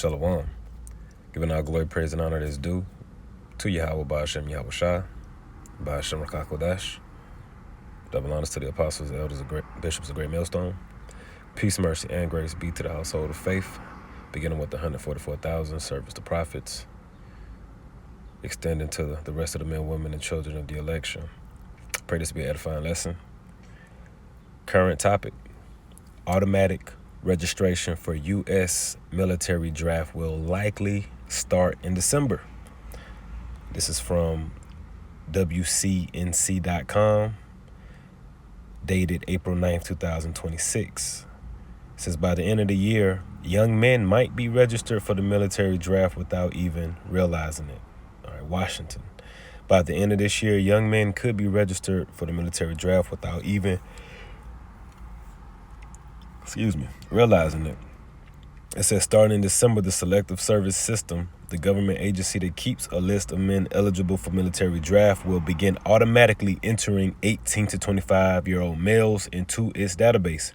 Shalom. Giving all glory, praise, and honor that is due to Yahweh, Ba'ashem, Yahweh Shai, Ba'ashem, Rakakodash. Double honors to the apostles, the elders, bishops of Great Millstone. Peace, mercy, and grace be to the household of faith, beginning with the 144,000 service to prophets, extending to the rest of the men, women, and children of the election. Pray this be an edifying lesson. Current topic: automatic registration for U.S. military draft will likely start in December. This is from WCNC.com, dated April 9th, 2026. It says by the end of the year, young men might be registered for the military draft without even realizing it. All right, Washington. By the end of this year, young men could be registered for the military draft without even realizing it. It says starting in December, the Selective Service System, the government agency that keeps a list of men eligible for military draft, will begin automatically entering 18 to 25-year-old males into its database.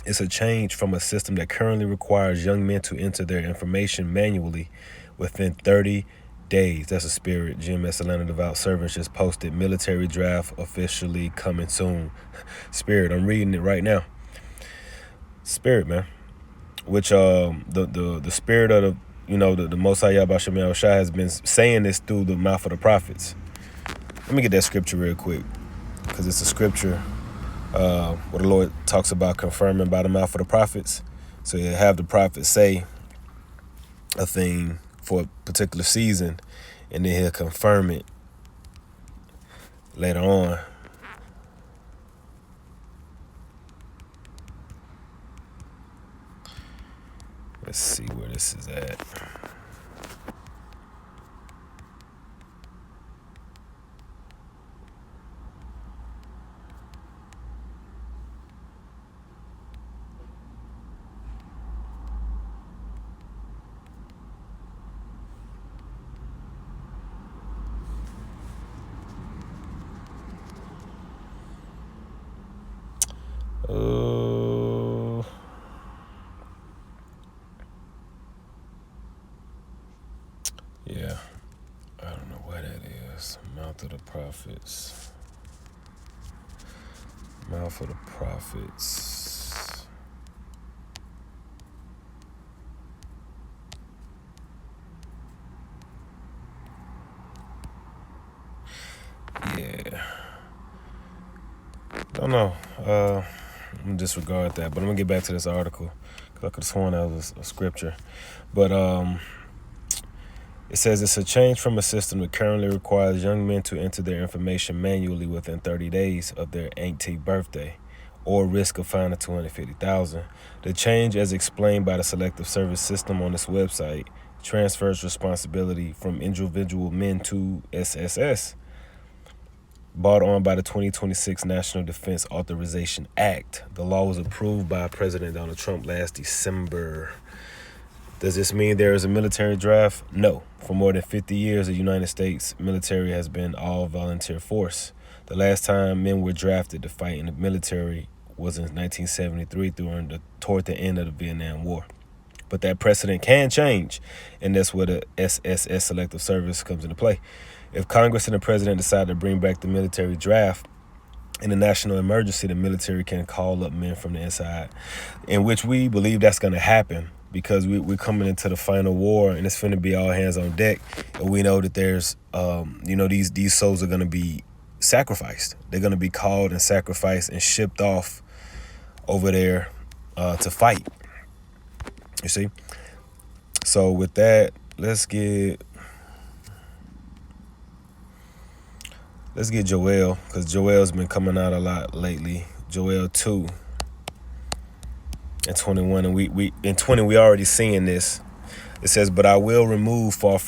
It's a change from a system that currently requires young men to enter their information manually within 30 days. That's a Spirit. GMS Atlanta Devout Servants just posted military draft officially coming soon. Spirit, I'm reading it right now. Spirit, man, which the spirit of the Most High Yahweh Shem Shai has been saying this through the mouth of the prophets. Let me get that scripture real quick, because it's a scripture where the Lord talks about confirming by the mouth of the prophets. So you have the prophets say a thing for a particular season, and then he'll confirm it later on. Let's see where this is at. Yeah, I don't know where that is. Mouth of the prophets. Mouth of the prophets. Yeah. Don't know. I'm gonna disregard that, but I'm gonna get back to this article, because I could have sworn that was a scripture. But it says it's a change from a system that currently requires young men to enter their information manually within 30 days of their 18th birthday, or risk a fine of $250,000. The change, as explained by the Selective Service System on its website, transfers responsibility from individual men to SSS. Brought on by the 2026 National Defense Authorization Act. The law was approved by President Donald Trump last December. Does this mean there is a military draft? No. For more than 50 years, the United States military has been all volunteer force. The last time men were drafted to fight in the military was in 1973 toward the end of the Vietnam War. But that precedent can change, and that's where the SSS Selective Service comes into play. If Congress and the President decide to bring back the military draft in a national emergency, the military can call up men from the inside, in which we believe that's going to happen, because we're coming into the final war, and it's finna be all hands on deck. And we know that there's, these souls are going to be sacrificed. They're going to be called and sacrificed and shipped off over there to fight. You see? So with that, let's get Joel, because Joel's been coming out a lot lately. Joel 2 and 21, and we in 20 we already seeing this. It says, "But I will remove far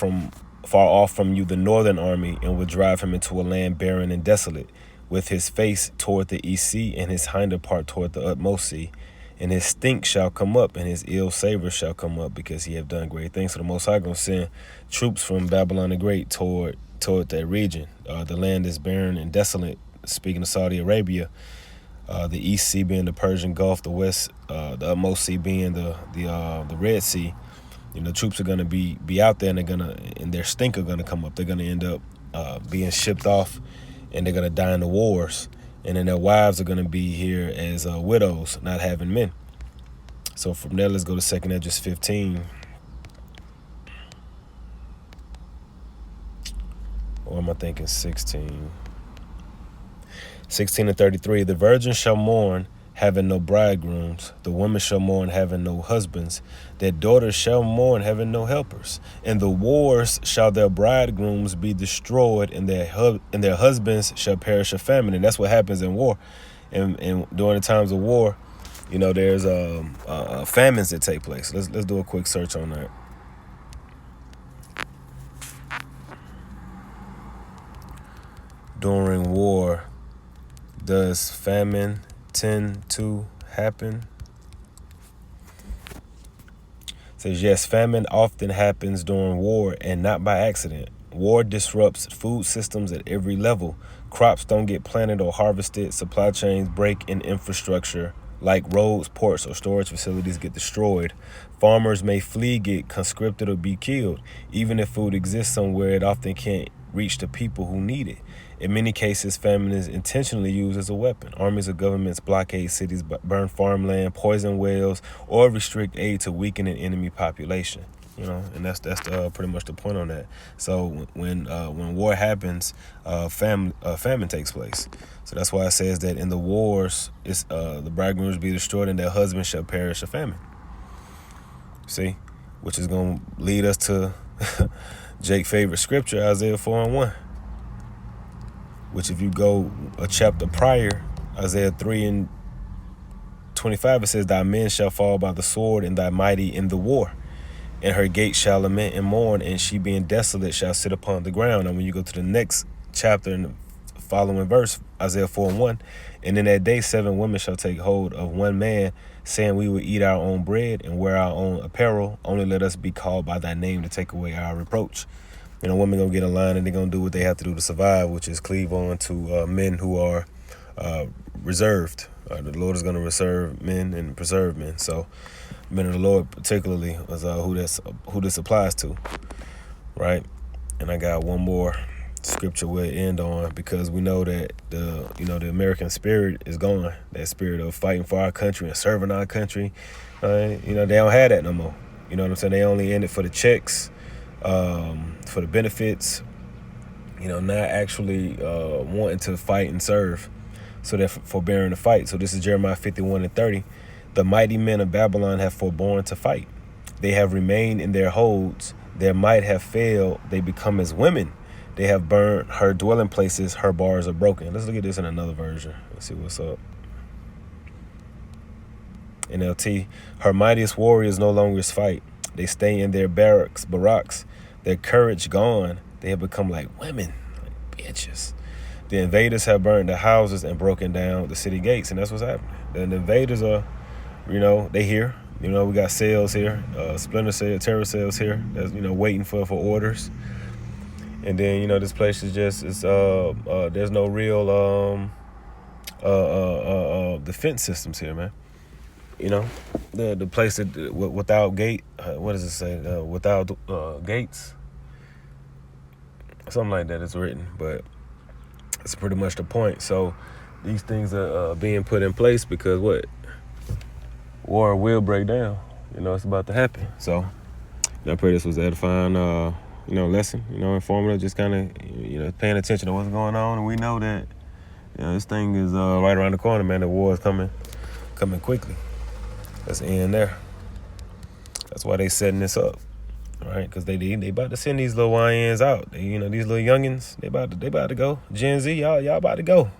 off from you the northern army, and will drive him into a land barren and desolate, with his face toward the east sea, and his hinder part toward the utmost sea. And his stink shall come up, and his ill savor shall come up, because he have done great things." So the Most High gonna send troops from Babylon the Great toward that region. The land is barren and desolate. Speaking of Saudi Arabia, the East Sea being the Persian Gulf, the West, the utmost sea being the Red Sea. Troops are gonna be out there, and their stink are gonna come up. They're gonna end up being shipped off, and they're gonna die in the wars, and then their wives are gonna be here as widows, not having men. So from there, let's go to 2 Esdras 15. Or am I thinking 16? 16 and 33. The virgin shall mourn, having no bridegrooms. The woman shall mourn, having no husbands. Their daughters shall mourn, having no helpers. In the wars shall their bridegrooms be destroyed, and their husbands shall perish of famine. And that's what happens in war. And during the times of war, there's famines that take place. Let's do a quick search on that. During war, does famine tend to happen? It says, yes, famine often happens during war and not by accident. War disrupts food systems at every level. Crops don't get planted or harvested. Supply chains break, and infrastructure like roads, ports, or storage facilities get destroyed. Farmers may flee, get conscripted, or be killed. Even if food exists somewhere, it often can't reach the people who need it. In many cases, famine is intentionally used as a weapon. Armies or governments blockade cities, burn farmland, poison wells, or restrict aid to weaken an enemy population. And that's pretty much the point on that. So when war happens, famine takes place. So that's why it says that in the wars, the bridegrooms be destroyed, and their husbands shall perish of famine. See, which is going to lead us to Jake's favorite scripture, Isaiah 4:1. Which, if you go a chapter prior, Isaiah 3:25, it says, thy men shall fall by the sword, and thy mighty in the war. And her gates shall lament and mourn, and she being desolate shall sit upon the ground. And when you go to the next chapter in the following verse, Isaiah 4:1, and in that day 7 women shall take hold of one man, saying, we will eat our own bread and wear our own apparel. Only let us be called by thy name to take away our reproach. Women gonna get in line, and they're gonna do what they have to do to survive, which is cleave on to men who are reserved. The Lord is gonna reserve men and preserve men. So, men of the Lord particularly is who this applies to, right? And I got one more scripture we'll end on, because we know that the American spirit is gone. That spirit of fighting for our country and serving our country. They don't have that no more. You know what I'm saying? They only in it for the checks. For the benefits, not actually wanting to fight and serve. So they're forbearing to fight. So this is Jeremiah 51:30. The mighty men of Babylon have forborne to fight. They have remained in their holds. Their might have failed. They become as women. They have burned her dwelling places. Her bars are broken. Let's look at this in another version. Let's see what's up. NLT. Her mightiest warriors no longer fight. They stay in their barracks. Their courage gone. They have become like women, like bitches. The invaders have burned the houses and broken down the city gates, and that's what's happening. The invaders are, they here. We got cells here, splinter cell, terror cells here. That's waiting for orders. And then this place is just there's no real defense systems here, man. The place that without gate, what does it say? Without gates, something like that is written, but it's pretty much the point. So these things are being put in place because war will break down. It's about to happen. So I pray this was edifying, lesson. Informative, just kind of paying attention to what's going on, and we know that this thing is right around the corner, man. The war is coming quickly. Let's end there. That's why they setting this up, right? Because they about to send these little YNs out. These little youngins, they about to go. Gen Z, y'all about to go.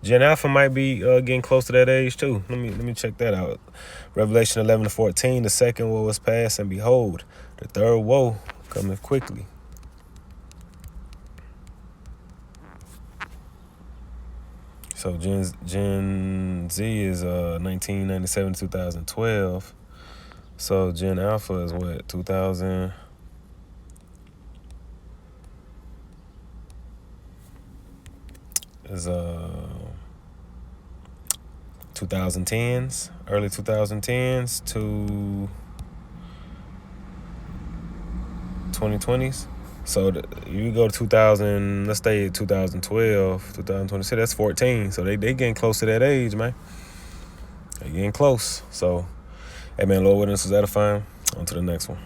Gen Alpha might be getting close to that age too. Let me check that out. Revelation 11:14. The second woe is past, and behold, the third woe cometh quickly. So Gen Z is 1997 to 2012. So Gen Alpha is what, 2000? Is 2010s, early 2010s to 2020s. So you go to 2000, let's say 2012, 2026, that's 14. So they getting close to that age, man. They getting close. So, hey, man, Lord willing, this was edifying. On to the next one.